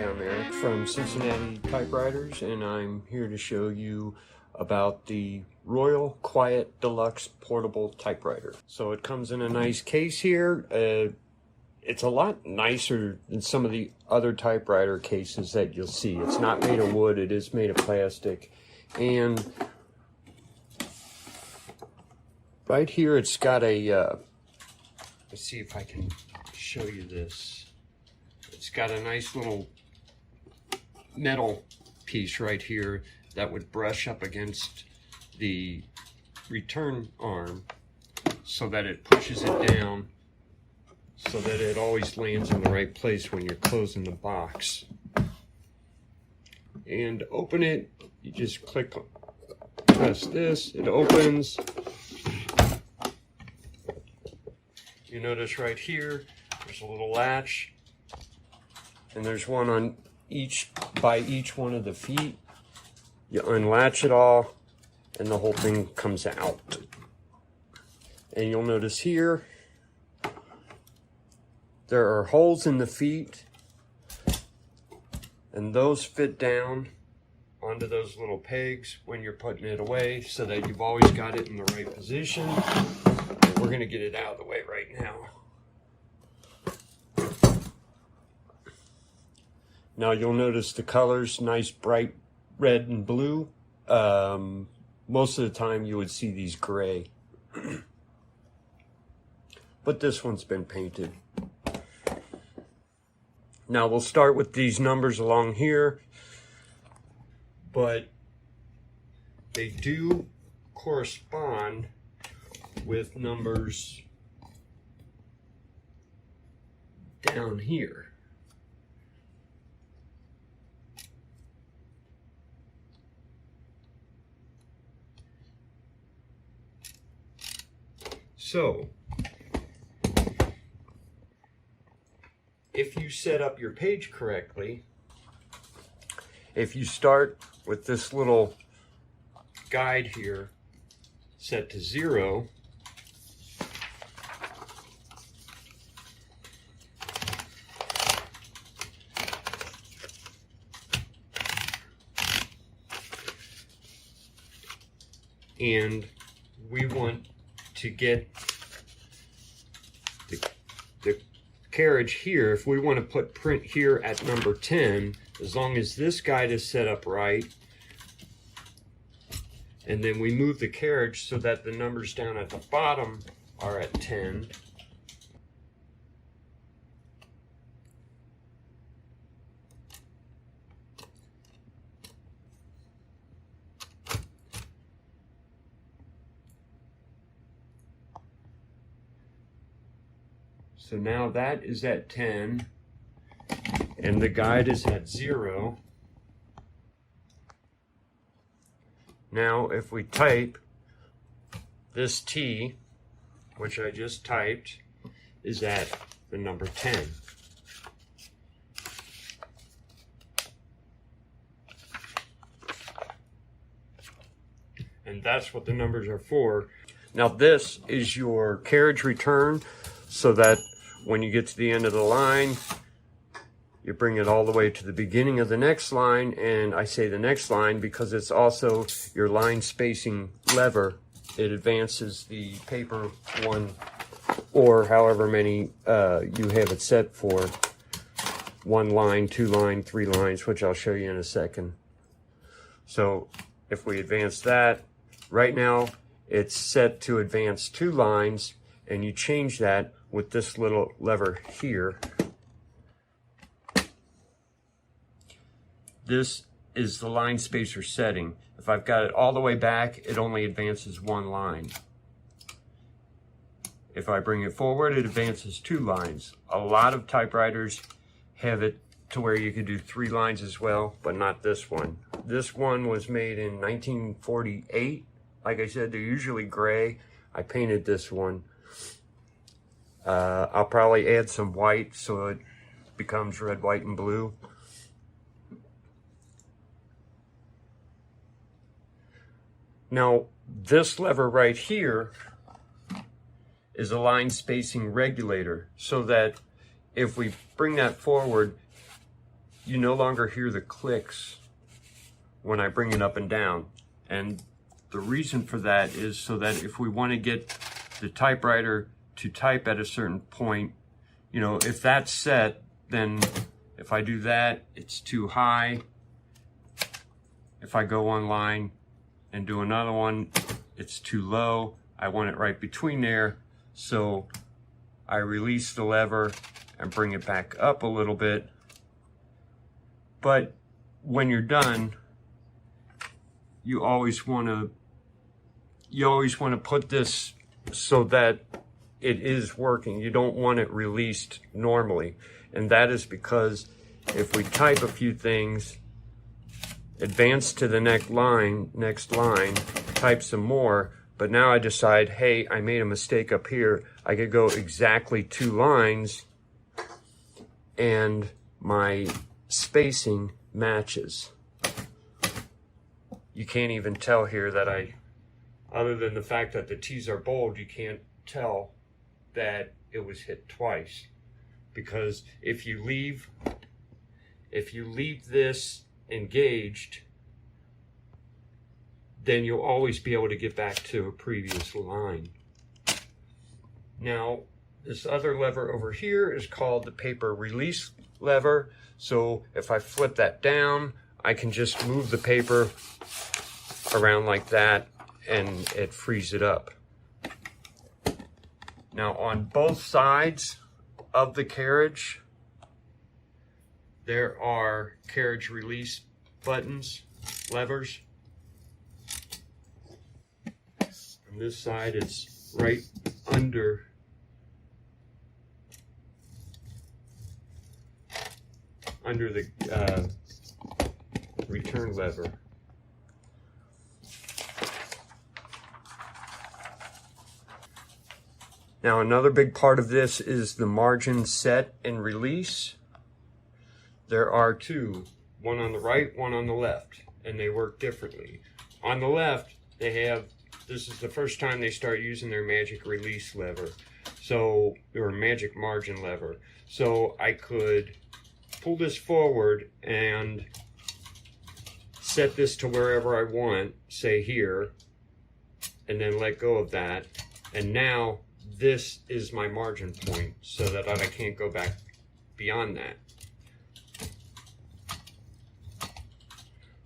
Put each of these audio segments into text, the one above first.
I'm Eric from Cincinnati Typewriters, and I'm here to show you about the Royal Quiet Deluxe Portable Typewriter. So it comes in a nice case here. It's a lot nicer than some of the other typewriter cases that you'll see. It's not made of wood, it is made of plastic. And right here it's got a, let's see if I can show you this. It's got a nice little metal piece right here that would brush up against the return arm so that it pushes it down so that it always lands in the right place when you're closing the box. And to open it, you just press this, it opens. You notice right here, there's a little latch. And there's one on by each one of the feet. You unlatch it all, and the whole thing comes out. And you'll notice here, there are holes in the feet, and those fit down onto those little pegs when you're putting it away, so that you've always got it in the right position. And we're gonna get it out of the way right now. Now you'll notice the colors, nice bright red and blue. Most of the time you would see these gray. But this one's been painted. Now we'll start with these numbers along here. But they do correspond with numbers down here. So, if you set up your page correctly, if you start with this little guide here set to 0, and we want to get the carriage here, if we want to put print here at number 10, as long as this guide is set up right, and then we move the carriage so that the numbers down at the bottom are at 10, so now that is at 10, and the guide is at 0. Now if we type, this T, which I just typed, is at the number 10. And that's what the numbers are for. Now this is your carriage return, so that when you get to the end of the line, you bring it all the way to the beginning of the next line. And I say the next line because it's also your line spacing lever. It advances the paper one or however many you have it set for. 1 line, 2 line, 3 lines, which I'll show you in a second. So if we advance that, right now it's set to advance 2 lines, and you change that with this little lever here. This is the line spacer setting. If I've got it all the way back, it only advances 1 line. If I bring it forward, it advances 2 lines. A lot of typewriters have it to where you could do 3 lines as well, but not this one. This one was made in 1948. Like I said, they're usually gray. I painted this one. I'll probably add some white so it becomes red, white, and blue. Now, this lever right here is a line spacing regulator, so that if we bring that forward, you no longer hear the clicks when I bring it up and down. And the reason for that is so that if we want to get the typewriter to type at a certain point, you know, if that's set, then if I do that, it's too high. If I go online and do another one, it's too low. I want it right between there. So I release the lever and bring it back up a little bit. But when you're done, you always want to put this so that it is working. You don't want it released normally. And that is because if we type a few things, advance to the next line, type some more, but now I decide, hey, I made a mistake up here. I could go exactly 2 lines and my spacing matches. You can't even tell here that other than the fact that the T's are bold, you can't tell that it was hit twice. Because if you leave this engaged, then you'll always be able to get back to a previous line. Now, this other lever over here is called the paper release lever. So if I flip that down, I can just move the paper around like that and it frees it up. Now on both sides of the carriage, there are carriage release buttons, levers. On this side, it's right under the return lever. Now another big part of this is the margin set and release. There are 2, one on the right, one on the left, and they work differently. On the left, this is the first time they start using their magic release lever, or magic margin lever. So I could pull this forward and set this to wherever I want, say here, and then let go of that. And now this is my margin point so that I can't go back beyond that.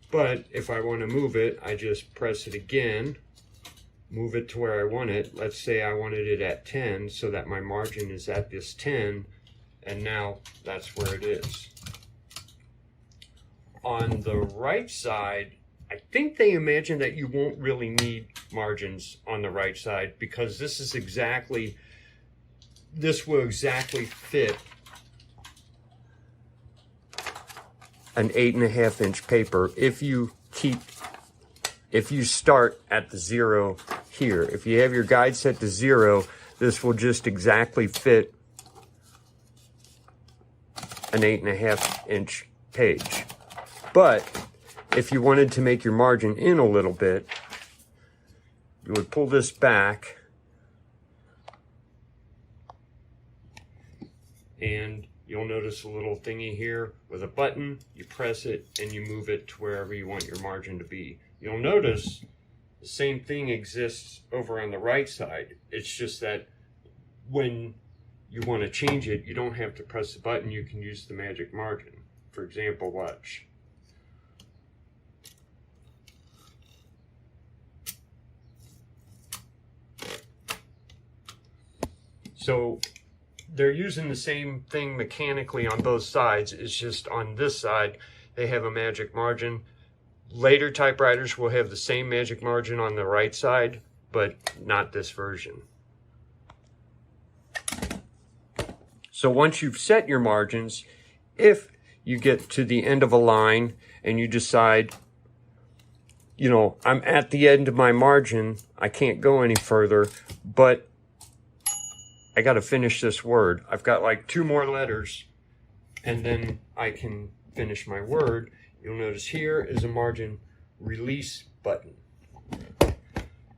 But if I want to move it, I just press it again, move it to where I want it. Let's say I wanted it at 10 so that my margin is at this 10, and now that's where it is. On the right side, I think they imagine that you won't really need margins on the right side because this will exactly fit an 8.5 inch paper if you start at the 0 here. If you have your guide set to 0, this will just exactly fit an 8.5 inch page. But if you wanted to make your margin in a little bit, you would pull this back and you'll notice a little thingy here with a button. You press it and you move it to wherever you want your margin to be. You'll notice the same thing exists over on the right side. It's just that when you want to change it, you don't have to press the button. You can use the magic margin. For example, watch. So they're using the same thing mechanically on both sides. It's just on this side, they have a magic margin. Later typewriters will have the same magic margin on the right side, but not this version. So once you've set your margins, if you get to the end of a line and you decide, you know, I'm at the end of my margin, I can't go any further, but I got to finish this word. I've got like 2 more letters and then I can finish my word. You'll notice here is a margin release button.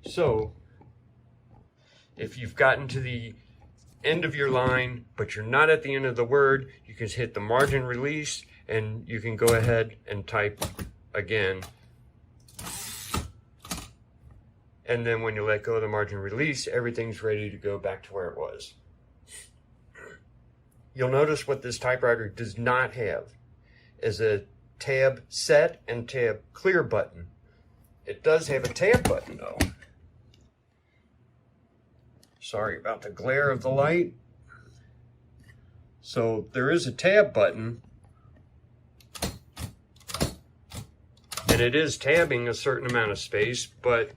So if you've gotten to the end of your line, but you're not at the end of the word, you can hit the margin release and you can go ahead and type again. And then when you let go of the margin release, everything's ready to go back to where it was. You'll notice what this typewriter does not have is a tab set and tab clear button. It does have a tab button though. Sorry about the glare of the light. So there is a tab button, and it is tabbing a certain amount of space, but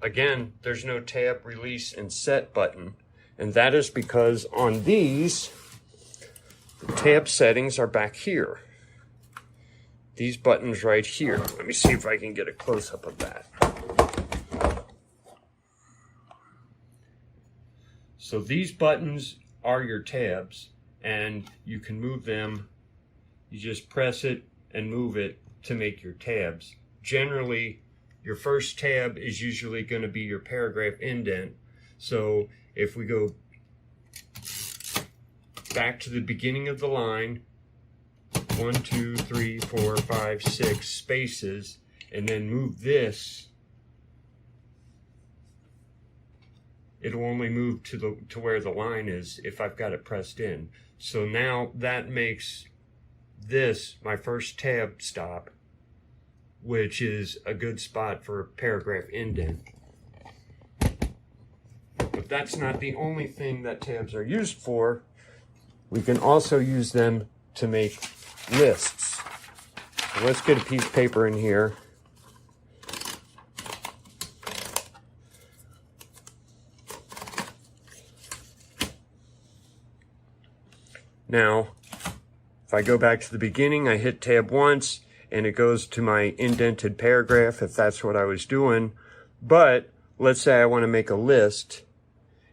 again, there's no tab release and set button. And that is because on these, the tab settings are back here. These buttons right here. Let me see if I can get a close-up of that. So these buttons are your tabs, and you can move them. You just press it and move it to make your tabs. Generally, your first tab is usually going to be your paragraph indent. So if we go back to the beginning of the line, 1, 2, 3, 4, 5, 6 spaces, and then move this, it'll only move to where the line is if I've got it pressed in. So now that makes this my first tab stop, which is a good spot for a paragraph indent. But that's not the only thing that tabs are used for. We can also use them to make lists. So let's get a piece of paper in here. Now, if I go back to the beginning, I hit tab once, and it goes to my indented paragraph if that's what I was doing. But let's say I want to make a list,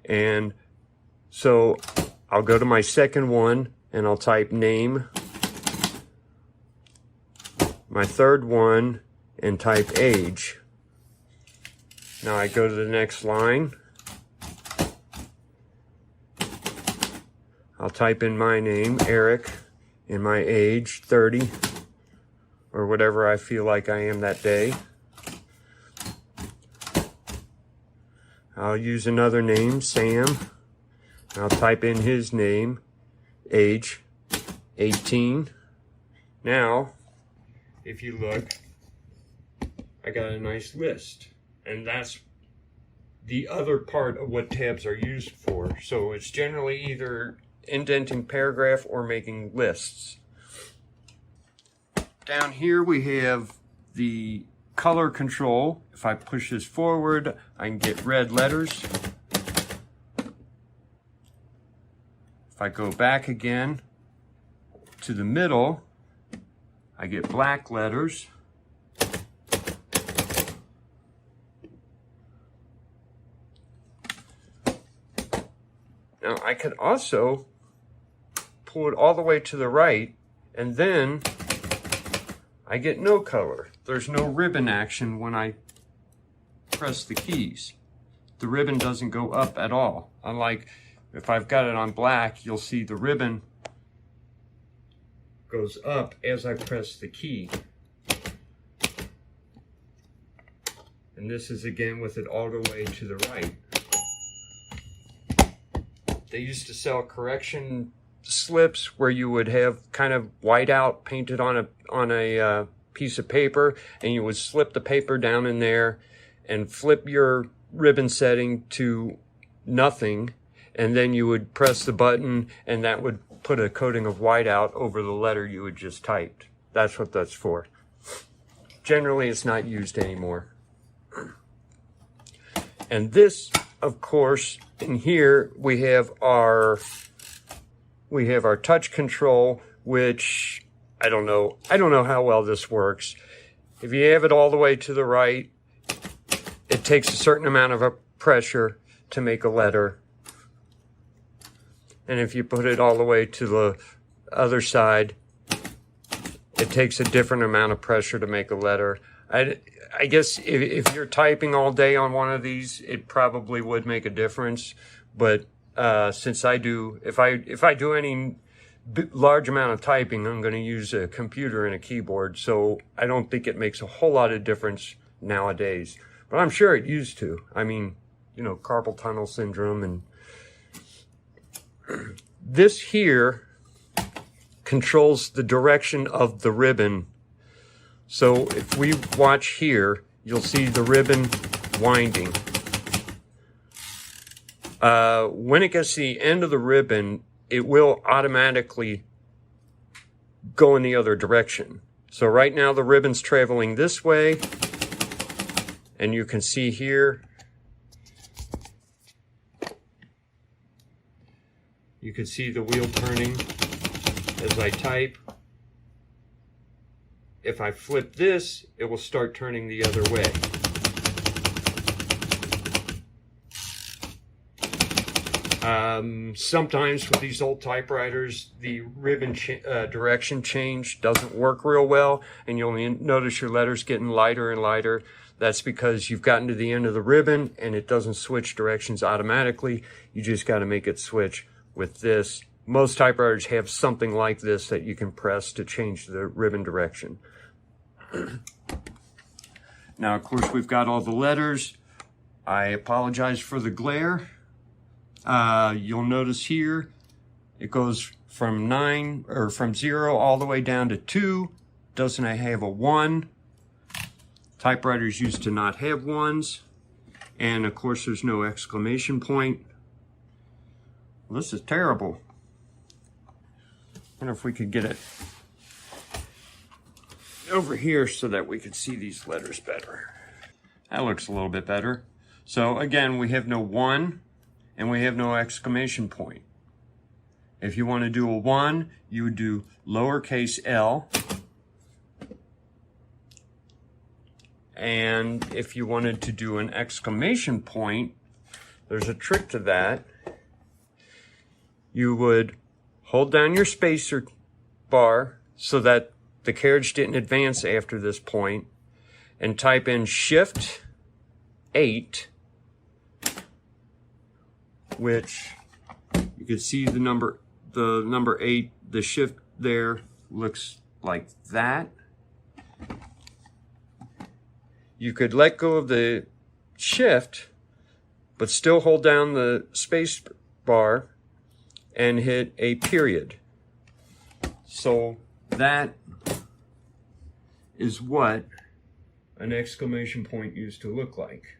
and so I'll go to my second one and I'll type name, my third one, and type age. Now I go to the next line. I'll type in my name, Eric, and my age, 30, or whatever I feel like I am that day. I'll use another name, Sam. I'll type in his name, age, 18. Now, if you look, I got a nice list. And that's the other part of what tabs are used for. So it's generally either indenting paragraph or making lists. Down here we have the color control. If I push this forward, I can get red letters. If I go back again to the middle, I get black letters. Now I could also pull it all the way to the right, and then I get no color. There's no ribbon action when I press the keys. The ribbon doesn't go up at all. Unlike if I've got it on black, you'll see the ribbon goes up as I press the key. And this is again with it all the way to the right. They used to sell correction slips where you would have kind of whiteout painted on a piece of paper, and you would slip the paper down in there and flip your ribbon setting to nothing, and then you would press the button and that would put a coating of whiteout over the letter you had just typed. That's what that's for. Generally, it's not used anymore. And this, of course, in here we have our touch control, which I don't know how well this works. If you have it all the way to the right, it takes a certain amount of pressure to make a letter. And if you put it all the way to the other side, it takes a different amount of pressure to make a letter. I guess if you're typing all day on one of these, it probably would make a difference. But since I do, if I do any large amount of typing, I'm going to use a computer and a keyboard, so I don't think it makes a whole lot of difference nowadays. But I'm sure it used to. I mean, you know, carpal tunnel syndrome. And this here controls the direction of the ribbon. So if we watch here, you'll see the ribbon winding. When it gets to the end of the ribbon, it will automatically go in the other direction. So right now the ribbon's traveling this way, and you can see here, you can see the wheel turning as I type. If I flip this, it will start turning the other way. Sometimes with these old typewriters, the ribbon direction change doesn't work real well, and you'll notice your letters getting lighter and lighter. That's because you've gotten to the end of the ribbon and it doesn't switch directions automatically. You just got to make it switch with this. Most typewriters have something like this that you can press to change the ribbon direction. Now, of course, we've got all the letters. I apologize for the glare. You'll notice here it goes from 0 all the way down to 2. Doesn't have a 1. Typewriters used to not have 1s. And of course there's no exclamation point. Well, this is terrible. I wonder if we could get it over here so that we could see these letters better. That looks a little bit better. So again, we have no 1. And we have no exclamation point. If you want to do a 1, you would do lowercase l. And if you wanted to do an exclamation point, there's a trick to that. You would hold down your spacer bar so that the carriage didn't advance after this point, and type in Shift 8, which you can see the number 8, the shift there looks like that. You could let go of the shift, but still hold down the space bar and hit a period. So that is what an exclamation point used to look like.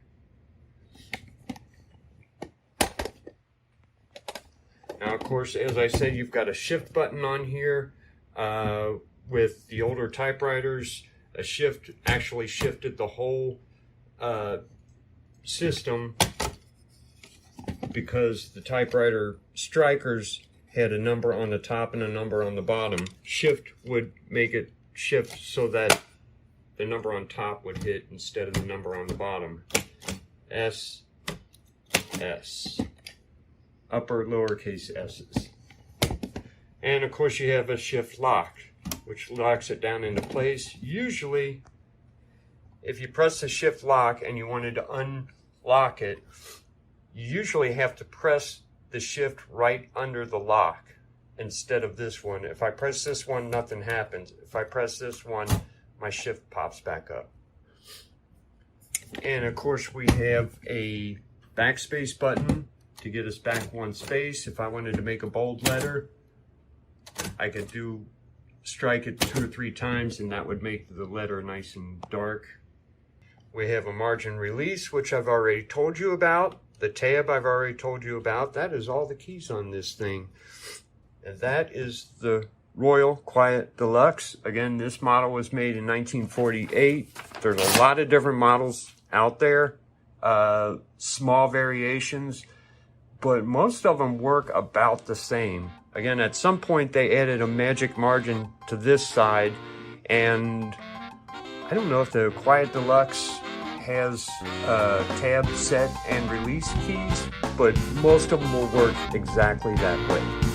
Now, of course, as I said, you've got a shift button on here. With the older typewriters, a shift actually shifted the whole system, because the typewriter strikers had a number on the top and a number on the bottom. Shift would make it shift so that the number on top would hit instead of the number on the bottom. S, S. Upper lowercase s's. And of course you have a shift lock, which locks it down into place. Usually, if you press the shift lock and you wanted to unlock it, you usually have to press the shift right under the lock instead of this one. If I press this one, nothing happens. If I press this one, my shift pops back up. And of course we have a backspace button to get us back one space. If I wanted to make a bold letter, I could strike it 2 or 3 times, and that would make the letter nice and dark. We have a margin release, which I've already told you about. The tab I've already told you about. That is all the keys on this thing. And that is the Royal Quiet DeLuxe. Again, this model was made in 1948. There's a lot of different models out there, small variations, but most of them work about the same. Again, at some point they added a magic margin to this side, and I don't know if the Quiet DeLuxe has tab, set, and release keys, but most of them will work exactly that way.